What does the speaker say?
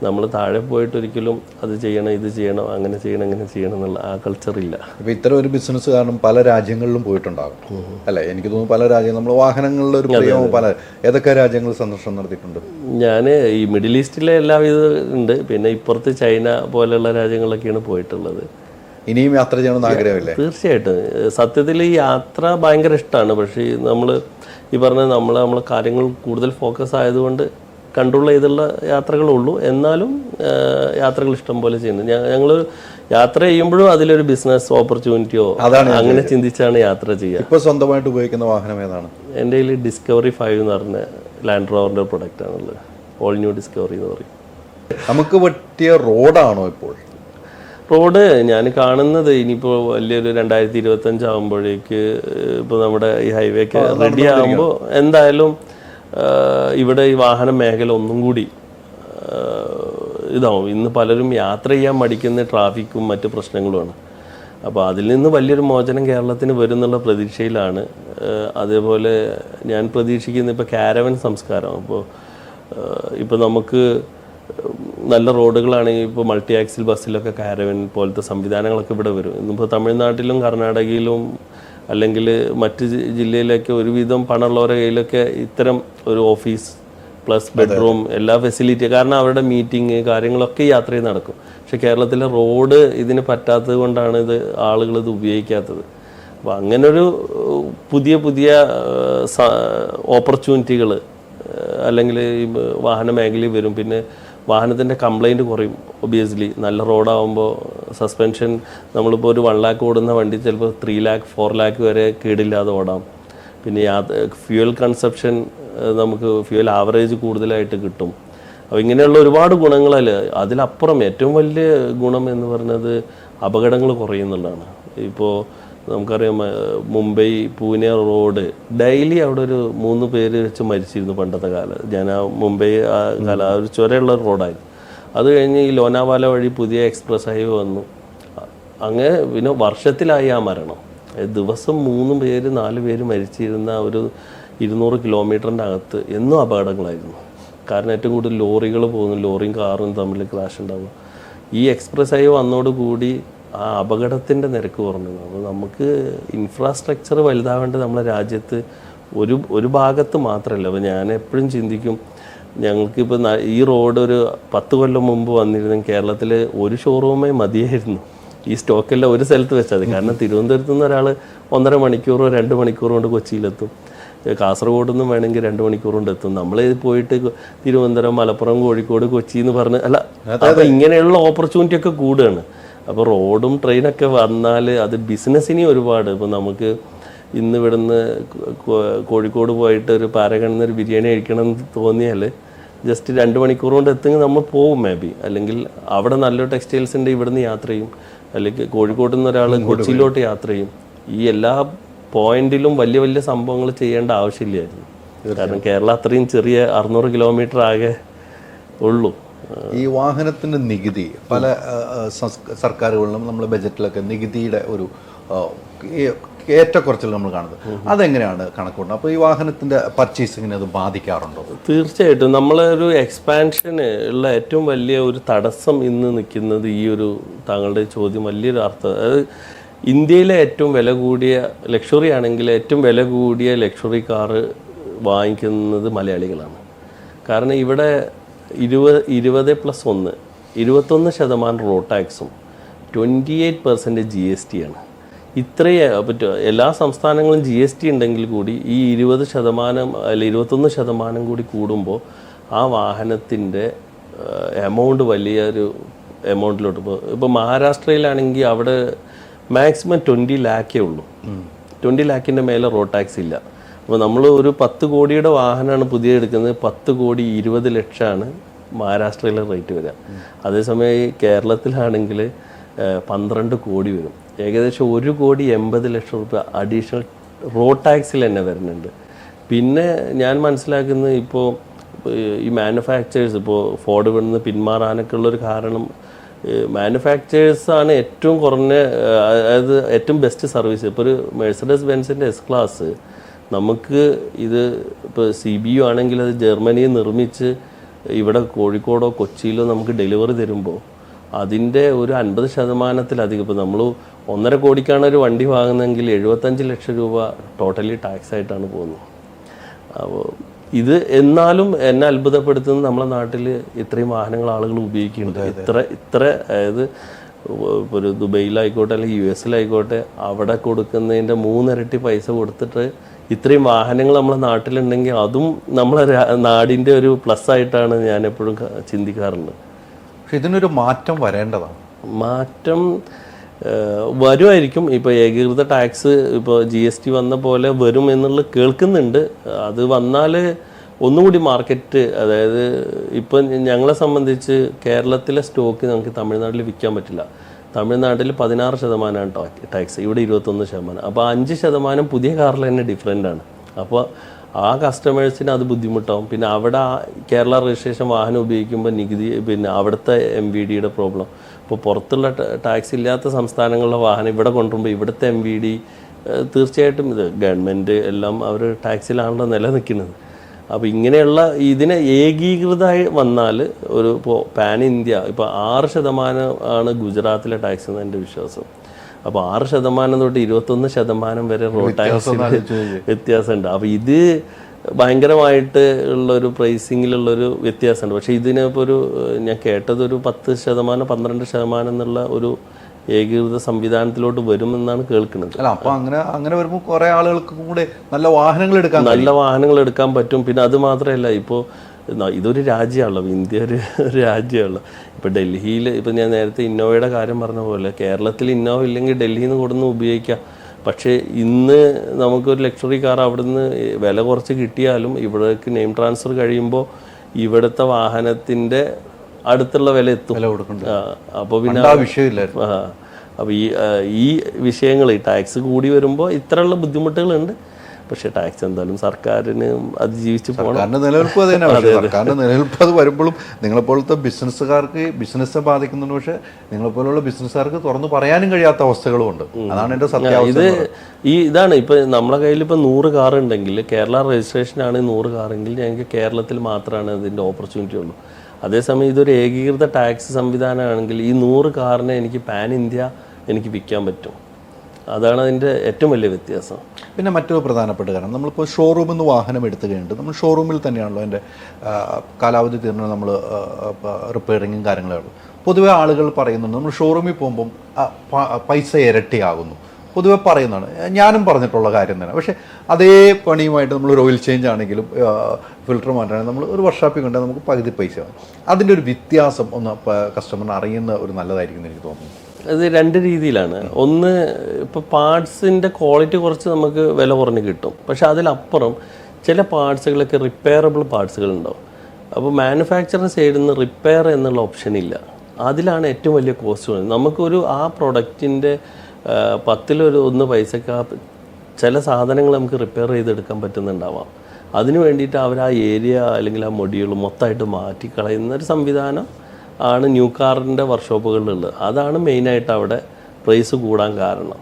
നമ്മൾ താഴെ പോയിട്ടൊരിക്കലും അത് ചെയ്യണം, ഇത് ചെയ്യണം, അങ്ങനെ ചെയ്യണം, അങ്ങനെ ചെയ്യണം എന്നുള്ള ആ കൾച്ചറില്ല. ഇപ്പോൾ ഇത്തരം ഒരു ബിസിനസ് കാരണം പല രാജ്യങ്ങളിലും പോയിട്ടുണ്ടാകും അല്ലേ? എനിക്ക് തോന്നുന്നു പല രാജ്യങ്ങൾ നമ്മൾ വാഹനങ്ങളിലെ ഒരു പ്രിയമോ പല ഏതൊക്കെ രാജ്യങ്ങൾ സന്ദർശനം നടത്തിയിട്ടുണ്ട്? ഞാൻ ഈ മിഡിൽ ഈസ്റ്റിലെ എല്ലാവിധ ഉണ്ട്, പിന്നെ ഇപ്പുറത്ത് ചൈന പോലെയുള്ള രാജ്യങ്ങളിലൊക്കെയാണ് പോയിട്ടുള്ളത്. ഇനിയും യാത്ര ചെയ്യണമെന്ന് ആഗ്രഹമില്ലേ? തീർച്ചയായിട്ടും. സത്യത്തിൽ ഈ യാത്ര ഭയങ്കര ഇഷ്ടമാണ്. പക്ഷേ നമ്മൾ ഈ പറഞ്ഞ നമ്മളെ കാര്യങ്ങൾ കൂടുതൽ ഫോക്കസ് ആയതുകൊണ്ട് കൺട്രോൾ ചെയ്തുള്ള യാത്രകളുള്ളൂ. എന്നാലും യാത്രകൾ ഇഷ്ടം പോലെ ചെയ്യുന്നത്. ഞങ്ങൾ യാത്ര ചെയ്യുമ്പോഴും അതിലൊരു ബിസിനസ് ഓപ്പർച്യൂണിറ്റിയോ അങ്ങനെ ചിന്തിച്ചാണ് യാത്ര ചെയ്യുക. ഇപ്പോൾ സ്വന്തമായിട്ട് ഉപയോഗിക്കുന്ന വാഹനം ഏതാണ്? എൻ്റെ കയ്യിൽ ഡിസ്കവറി 5 എന്ന് പറഞ്ഞ ലാൻഡ് റോവറിൻ്റെ പ്രൊഡക്റ്റ് ആണുള്ളത്. ഓൾ ന്യൂ ഡിസ്കവറി എന്ന് പറയും. നമുക്ക് പറ്റിയ റോഡാണോ ഇപ്പോൾ? റോഡ് ഞാൻ കാണുന്നത് ഇനിയിപ്പോൾ വലിയൊരു 2025 ആകുമ്പോഴേക്ക് ഇപ്പോൾ നമ്മുടെ ഈ ഹൈവേ ഒക്കെ റെഡി ആകുമ്പോൾ എന്തായാലും ഇവിടെ ഈ വാഹന മേഖല ഒന്നും കൂടി ഇതാവും. ഇന്ന് പലരും യാത്ര ചെയ്യാൻ മടിക്കുന്ന ട്രാഫിക്കും മറ്റ് പ്രശ്നങ്ങളുമാണ്. അപ്പോൾ അതിൽ നിന്ന് വലിയൊരു മോചനം കേരളത്തിന് വരും എന്നുള്ള പ്രതീക്ഷയിലാണ്. അതേപോലെ ഞാൻ പ്രതീക്ഷിക്കുന്ന ഇപ്പോൾ കാരവൻ സംസ്കാരം. ഇപ്പോൾ നമുക്ക് നല്ല റോഡുകളാണെങ്കിൽ ഇപ്പോൾ മൾട്ടി ആക്സിൽ ബസ്സിലൊക്കെ കാരവൻ പോലത്തെ സംവിധാനങ്ങളൊക്കെ ഇവിടെ വരും. ഇന്നിപ്പോൾ തമിഴ്നാട്ടിലും കർണാടകയിലും അല്ലെങ്കിൽ മറ്റ് ജില്ലയിലൊക്കെ ഒരുവിധം പണമുള്ളവരുടെ കയ്യിലൊക്കെ ഇത്തരം ഒരു ഓഫീസ് പ്ലസ് ബെഡ്റൂം എല്ലാ ഫെസിലിറ്റി, കാരണം അവരുടെ മീറ്റിംഗ് കാര്യങ്ങളൊക്കെ യാത്രയിൽ നടക്കും. പക്ഷെ കേരളത്തിലെ റോഡ് ഇതിന് പറ്റാത്തത് കൊണ്ടാണ് ആളുകൾ ഇത് ഉപയോഗിക്കാത്തത്. അപ്പോൾ അങ്ങനൊരു പുതിയ പുതിയ ഓപ്പർച്യൂണിറ്റികൾ അല്ലെങ്കിൽ ഈ വാഹന മേഖലയിൽ വരും. പിന്നെ വാഹനത്തിൻ്റെ കംപ്ലൈൻറ്റ് കുറയും. ഒബിയസ്ലി നല്ല റോഡാകുമ്പോൾ സസ്പെൻഷൻ നമ്മളിപ്പോൾ ഒരു 1 lakh ഓടുന്ന വണ്ടി ചിലപ്പോൾ 3 lakh 4 lakh വരെ കേടില്ലാതെ ഓടാം. പിന്നെ ഫ്യൂവൽ കൺസപ്ഷൻ നമുക്ക് ഫ്യൂവൽ ആവറേജ് കൂടുതലായിട്ട് കിട്ടും. അപ്പോൾ ഇങ്ങനെയുള്ള ഒരുപാട് ഗുണങ്ങളല്ല. അതിലപ്പുറം ഏറ്റവും വലിയ ഗുണം എന്ന് പറയുന്നത് അപകടങ്ങൾ കുറയുന്നുള്ളതാണ്. ഇപ്പോൾ നമുക്കറിയാം മുംബൈ പൂനെ റോഡ് ഡെയിലി അവിടെ ഒരു 3 പേര് വെച്ച് മരിച്ചിരുന്നു പണ്ടത്തെ കാലം. ഞാൻ മുംബൈ ഒരു ചുരമുള്ള റോഡായിരുന്നു. അത് കഴിഞ്ഞ് ഈ ലോനാവാല വഴി പുതിയ എക്സ്പ്രസ് ഹൈവേ വന്നു. അങ്ങനെ പിന്നെ വർഷത്തിലായി ആ മരണം. ദിവസം 3 പേര് 4 പേര് മരിച്ചിരുന്ന ഒരു 200 കിലോമീറ്ററിൻ്റെ അകത്ത് എന്നും അപകടങ്ങളായിരുന്നു. കാരണം ഏറ്റവും കൂടുതൽ ലോറികൾ പോകുന്നു, ലോറിയും കാറും തമ്മിൽ ക്രാഷ് ഉണ്ടാകും. ഈ എക്സ്പ്രസ് ഹൈവേ വന്നതോടുകൂടി ആ അപകടത്തിൻ്റെ നിരക്ക് കുറഞ്ഞു. അപ്പോൾ നമുക്ക് ഇൻഫ്രാസ്ട്രക്ചർ വലുതാവേണ്ടത് നമ്മളെ രാജ്യത്ത് ഒരു ഭാഗത്ത് മാത്രമല്ല. അപ്പോൾ ഞാൻ എപ്പോഴും ചിന്തിക്കും, ഞങ്ങൾക്കിപ്പോൾ ഈ റോഡ് ഒരു 10 കൊല്ലം മുമ്പ് വന്നിരുന്നെങ്കിൽ കേരളത്തിൽ ഒരു ഷോറൂമേ മതിയായിരുന്നു. ഈ സ്റ്റോക്കെല്ലാം ഒരു സ്ഥലത്ത് വെച്ചാൽ മതി. കാരണം തിരുവനന്തപുരത്ത് നിന്ന് ഒരാൾ 1.5 മണിക്കൂറോ 2 മണിക്കൂറോ കൊണ്ട് കൊച്ചിയിലെത്തും. കാസർഗോഡ് നിന്നും വേണമെങ്കിൽ 2 മണിക്കൂർ കൊണ്ട് എത്തും. നമ്മൾ പോയിട്ട് തിരുവനന്തപുരം, മലപ്പുറം, കോഴിക്കോട്, കൊച്ചി എന്ന് പറഞ്ഞ് അല്ല, അപ്പോൾ ഇങ്ങനെയുള്ള ഓപ്പർച്യൂണിറ്റി ഒക്കെ കൂടുകയാണ്. അപ്പോൾ റോഡും ട്രെയിനൊക്കെ വന്നാൽ അത് ബിസിനസ്സിന് ഒരുപാട്. ഇപ്പോൾ നമുക്ക് ഇന്ന് ഇവിടുന്ന് കോഴിക്കോട് പോയിട്ട് ഒരു പാരഗണിൽ ഒരു ബിരിയാണി കഴിക്കണം എന്ന് തോന്നിയാൽ ജസ്റ്റ് 2 മണിക്കൂർ കൊണ്ട് എത്തുമെങ്കിൽ നമ്മൾ പോകും മേ ബി. അല്ലെങ്കിൽ അവിടെ നല്ലൊരു ടെക്സ്റ്റൈൽസിൻ്റെ ഇവിടുന്ന് യാത്ര ചെയ്യും, അല്ലെങ്കിൽ കോഴിക്കോട് നിന്ന് ഒരാൾ കൊച്ചിയിലോട്ട് യാത്ര ചെയ്യും. ഈ എല്ലാ പോയിന്റിലും വലിയ വലിയ സംഭവങ്ങൾ ചെയ്യേണ്ട ആവശ്യമില്ലായിരുന്നു. കാരണം കേരളം അത്രയും ചെറിയ 600 കിലോമീറ്റർ ആകെ ഉള്ളൂ. ഈ വാഹനത്തിൻ്റെ നികുതി പല സർക്കാരുകളിലും നമ്മൾ ബജറ്റിലൊക്കെ നികുതിയുടെ ഒരു ഏറ്റക്കുറച്ചിൽ നമ്മൾ കാണുന്നത്, അതെങ്ങനെയാണ് കണക്കൂട്ടുന്നത്? അപ്പോൾ ഈ വാഹനത്തിൻ്റെ പർച്ചേസിങ്ങിന് അത് ബാധിക്കാറുണ്ടോ? തീർച്ചയായിട്ടും. നമ്മളൊരു എക്സ്പാൻഷന് ഉള്ള ഏറ്റവും വലിയ ഒരു തടസ്സം ഇന്ന് നിൽക്കുന്നത് ഈ ഒരു താങ്കളുടെ ചോദ്യം വലിയൊരു അർത്ഥം. അതായത് ഇന്ത്യയിലെ ഏറ്റവും വില കൂടിയ ലക്ഷറി ആണെങ്കിൽ ഏറ്റവും വില കൂടിയ ലക്ഷറി കാറ് വാങ്ങിക്കുന്നത് മലയാളികളാണ്. കാരണം ഇവിടെ 20+1 21% റോഡ് ടാക്സും 28% GST ആണ്. ഇത്രയും പറ്റും. എല്ലാ സംസ്ഥാനങ്ങളും GST ഉണ്ടെങ്കിൽ കൂടി ഈ 20% അല്ല 21% കൂടി കൂടുമ്പോൾ ആ വാഹനത്തിൻ്റെ എമൗണ്ട് വലിയൊരു എമൗണ്ടിലോട്ട് പോകും. ഇപ്പോൾ മഹാരാഷ്ട്രയിലാണെങ്കിൽ അവിടെ മാക്സിമം 20 lakh ഉള്ളൂ. 20 lakhൻ്റെ മേലെ റോഡ് ടാക്സ് ഇല്ല. അപ്പോൾ നമ്മൾ ഒരു 10 കോടിയുടെ വാഹനമാണ് പുതിയ എടുക്കുന്നത്, 10,20,00,000 മഹാരാഷ്ട്രയിലെ റേറ്റ് വരിക. അതേസമയം ഈ കേരളത്തിലാണെങ്കിൽ 12 കോടി വരും. ഏകദേശം 1,80,00,000 രൂപ അഡീഷണൽ റോഡ് ടാക്സിൽ തന്നെ വരുന്നുണ്ട്. പിന്നെ ഞാൻ മനസ്സിലാക്കുന്നത് ഇപ്പോൾ ഈ മാനുഫാക്ചേഴ്സ് ഇപ്പോൾ ഫോർഡ് ഇവിടുന്ന് പിന്മാറാനൊക്കെ ഉള്ളൊരു കാരണം മാനുഫാക്ചേഴ്സാണ് ഏറ്റവും കുറഞ്ഞ, അതായത് ഏറ്റവും ബെസ്റ്റ് സർവീസ്. ഇപ്പോൾ ഒരു മെഴ്സഡസ് ബെൻസിൻ്റെ S ക്ലാസ് നമുക്ക് ഇത് ഇപ്പോൾ CBU ആണെങ്കിൽ അത് ജർമ്മനിയിൽ നിർമ്മിച്ച് ഇവിടെ കോഴിക്കോടോ കൊച്ചിയിലോ നമുക്ക് ഡെലിവറി തരുമ്പോൾ അതിൻ്റെ ഒരു 50%-ലധികം, ഇപ്പോൾ നമ്മൾ 1.5 കോടിക്കാണ് ഒരു വണ്ടി വാങ്ങുന്നതെങ്കിൽ 75 ലക്ഷം രൂപ ടോട്ടലി ടാക്സ് ആയിട്ടാണ് പോകുന്നത്. അപ്പോൾ ഇത് എന്നാലും എന്നെ അത്ഭുതപ്പെടുത്തുന്നത് നമ്മളെ നാട്ടിൽ ഇത്രയും വാഹനങ്ങൾ ആളുകൾ ഉപയോഗിക്കുന്നുണ്ട്. ഇത്ര അതായത് ഒരു ദുബൈയിലായിക്കോട്ടെ അല്ലെങ്കിൽ US-ലായിക്കോട്ടെ അവിടെ കൊടുക്കുന്നതിൻ്റെ 3 ഇരട്ടി പൈസ കൊടുത്തിട്ട് ഇത്രയും വാഹനങ്ങൾ നമ്മളെ നാട്ടിലുണ്ടെങ്കിൽ അതും നമ്മളെ നാടിൻ്റെ ഒരു പ്ലസ് ആയിട്ടാണ് ഞാൻ എപ്പോഴും ചിന്തിക്കാറുണ്ട്. പക്ഷെ ഇതിനൊരു മാറ്റം വരേണ്ടതാണ്. മാറ്റം വരുമായിരിക്കും. ഇപ്പോൾ ഏകീകൃത ടാക്സ് ഇപ്പോൾ GST വന്ന പോലെ വരും എന്നുള്ളത് കേൾക്കുന്നുണ്ട്. അത് വന്നാൽ ഒന്നുകൂടി മാർക്കറ്റ്, അതായത് ഇപ്പം ഞങ്ങളെ സംബന്ധിച്ച് കേരളത്തിലെ സ്റ്റോക്ക് നമുക്ക് തമിഴ്നാട്ടിൽ വിൽക്കാൻ പറ്റില്ല. തമിഴ്നാട്ടിൽ 16% ടാക്സ്, ഇവിടെ 21%. അപ്പോൾ 5% പുതിയ കാറിൽ തന്നെ ഡിഫറെൻ്റ് ആണ്. അപ്പോൾ ആ കസ്റ്റമേഴ്സിന് അത് ബുദ്ധിമുട്ടാവും. പിന്നെ അവിടെ കേരള രജിസ്ട്രേഷൻ വാഹനം ഉപയോഗിക്കുമ്പോൾ നികുതി, പിന്നെ അവിടുത്തെ MVDയുടെ പ്രോബ്ലം. ഇപ്പോൾ പുറത്തുള്ള ടാക്സ് ഇല്ലാത്ത സംസ്ഥാനങ്ങളിലെ വാഹനം ഇവിടെ കൊണ്ടുവരുമ്പോൾ ഇവിടുത്തെ MVD തീർച്ചയായിട്ടും ഇത് ഗവൺമെൻറ് എല്ലാം അവർ ടാക്സിലാണല്ലോ നിലനിൽക്കുന്നത്. അപ്പോൾ ഇങ്ങനെയുള്ള ഇതിനെ ഏകീകൃതമായി വന്നാൽ ഒരു ഇപ്പോൾ പാൻ ഇന്ത്യ ഇപ്പോൾ 6% ആണ് ഗുജറാത്തിലെ ടാക്സ് എന്ന് എൻ്റെ വിശ്വാസം. അപ്പോൾ 6% തൊട്ട് 21% വരെ റോഡ് ടാക്സിൽ വ്യത്യാസമുണ്ട്. അപ്പോൾ ഇത് ഭയങ്കരമായിട്ട് ഉള്ളൊരു പ്രൈസിങ്ങിലുള്ളൊരു വ്യത്യാസമുണ്ട്. പക്ഷേ ഇതിനിപ്പോൾ ഒരു ഞാൻ കേട്ടതൊരു 10%, 12% എന്നുള്ള ഒരു ഏകീകൃത സംവിധാനത്തിലോട്ട് വരുമെന്നാണ് കേൾക്കുന്നത്. അല്ല, അപ്പോൾ അങ്ങനെ വരുമ്പോൾ കുറേ ആളുകൾക്ക് കൂടെ നല്ല വാഹനങ്ങൾ എടുക്കാൻ പറ്റും. പിന്നെ അത് മാത്രമല്ല, ഇപ്പോൾ ഇതൊരു രാജ്യമാണല്ലോ, ഇന്ത്യ ഒരു രാജ്യമാണല്ലോ. ഇപ്പോൾ ഡൽഹിയിൽ ഇപ്പോൾ ഞാൻ നേരത്തെ ഇന്നോവയുടെ കാര്യം പറഞ്ഞ പോലെ കേരളത്തിൽ ഇന്നോവ ഇല്ലെങ്കിൽ ഡൽഹിയിൽ നിന്ന് കൊടുന്ന് ഉപയോഗിക്കാം. പക്ഷേ ഇന്ന് നമുക്കൊരു ലക്ഷറി കാർ അവിടുന്ന് വില കുറച്ച് കിട്ടിയാലും ഇവിടേക്ക് നെയിം ട്രാൻസ്ഫർ കഴിയുമ്പോൾ ഇവിടുത്തെ വാഹനത്തിൻ്റെ അടുത്തുള്ള വില എത്തും. അപ്പോൾ പിന്നെ അപ്പോൾ ഈ വിഷയങ്ങൾ ഈ ടാക്സ് കൂടി വരുമ്പോൾ ഇത്രയുള്ള ബുദ്ധിമുട്ടുകളുണ്ട്. പക്ഷേ ടാക്സ് എന്തായാലും സർക്കാരിന് അതിജീവിച്ച് പോകണം. സർക്കാരിൻ്റെ നിലനിൽപ്പ് അത് തന്നെയാണ്. സർക്കാരിൻ്റെ നിലനിൽപ്പ് അത് വരുമ്പോഴും നിങ്ങളെപ്പോലത്തെ ബിസിനസ്സുകാർക്ക് ബിസിനസ് ബാധിക്കുന്നുണ്ട്. പക്ഷേ നിങ്ങളെപ്പോലുള്ള ബിസിനസ്സുകാർക്ക് തുറന്നു പറയാനും കഴിയാത്ത അവസ്ഥകളും ഉണ്ട്. അതാണ് എൻ്റെ സത്യാവസ്ഥ. ഇതാണ് ഇപ്പോൾ നമ്മളെ കയ്യിൽ ഇപ്പോൾ 100 കാർ ഉണ്ടെങ്കിൽ, കേരള രജിസ്ട്രേഷനാണ് 100 കാറെങ്കിൽ ഞങ്ങൾക്ക് കേരളത്തിൽ മാത്രമാണ് ഇതിൻ്റെ ഓപ്പർച്യൂണിറ്റി ഉള്ളൂ. അതേസമയം ഇതൊരു ഏകീകൃത ടാക്സ് സംവിധാനമാണെങ്കിൽ ഈ 100 കാറിനെ എനിക്ക് പാൻ ഇന്ത്യ എനിക്ക് വിൽക്കാൻ പറ്റും. അതാണ് അതിൻ്റെ ഏറ്റവും വലിയ വ്യത്യാസം. പിന്നെ മറ്റൊരു പ്രധാനപ്പെട്ട കാരണം, നമ്മളിപ്പോൾ ഷോറൂമിൽ നിന്ന് വാഹനം എടുത്തു കഴിഞ്ഞിട്ട് നമ്മൾ ഷോറൂമിൽ തന്നെയാണല്ലോ അതിൻ്റെ കാലാവധി തീർന്ന് നമ്മൾ റിപ്പയറിങ്ങും കാര്യങ്ങളും. പൊതുവെ ആളുകൾ പറയുന്നുണ്ട് നമ്മൾ ഷോറൂമിൽ പോകുമ്പം പൈസ ഇരട്ടിയാകുന്നു, പൊതുവെ പറയുന്നതാണ്. ഞാനും പറഞ്ഞിട്ടുള്ള കാര്യം തന്നെ. പക്ഷേ അതേ പണിയുമായിട്ട് നമ്മൾ ഓയിൽ ചേഞ്ച് ആണെങ്കിലും ഫിൽറ്റർ മാറ്റാണെങ്കിൽ നമ്മൾ ഒരു വർക്ക്ഷോപ്പിൽ കൊണ്ടാൽ നമുക്ക് പകുതി പൈസ ആവും. അതിൻ്റെ ഒരു വ്യത്യാസം ഒന്ന് കസ്റ്റമറിന് അറിയുന്ന ഒരു നല്ലതായിരിക്കും എന്ന് എനിക്ക് തോന്നുന്നു. അത് 2 രീതിയിലാണ്. ഒന്ന്, ഇപ്പോൾ പാർട്സിൻ്റെ ക്വാളിറ്റി കുറച്ച് നമുക്ക് വില കുറഞ്ഞ് കിട്ടും. പക്ഷേ അതിലപ്പുറം ചില പാർട്സുകളൊക്കെ റിപ്പയറബിൾ പാർട്സുകളുണ്ടാവും. അപ്പോൾ മാനുഫാക്ചറിങ് സൈഡിൽ നിന്ന് റിപ്പയർ എന്നുള്ള ഓപ്ഷൻ ഇല്ല. അതിലാണ് ഏറ്റവും വലിയ കോസ്റ്റ്. നമുക്കൊരു ആ പ്രൊഡക്റ്റിൻ്റെ 10-1 പൈസക്ക് ചില സാധനങ്ങൾ നമുക്ക് റിപ്പയർ ചെയ്തെടുക്കാൻ പറ്റുന്നുണ്ടാവാം. അതിന് വേണ്ടിയിട്ട് അവർ ആ ഏരിയ അല്ലെങ്കിൽ ആ മൊഡ്യൂൾ മൊത്തമായിട്ട് മാറ്റിക്കളയുന്ന ഒരു സംവിധാനം ആണ് ന്യൂ കാറിൻ്റെ വർക്ക്ഷോപ്പുകളിലുള്ളത്. അതാണ് മെയിനായിട്ട് അവിടെ പ്രൈസ് കൂടാൻ കാരണം.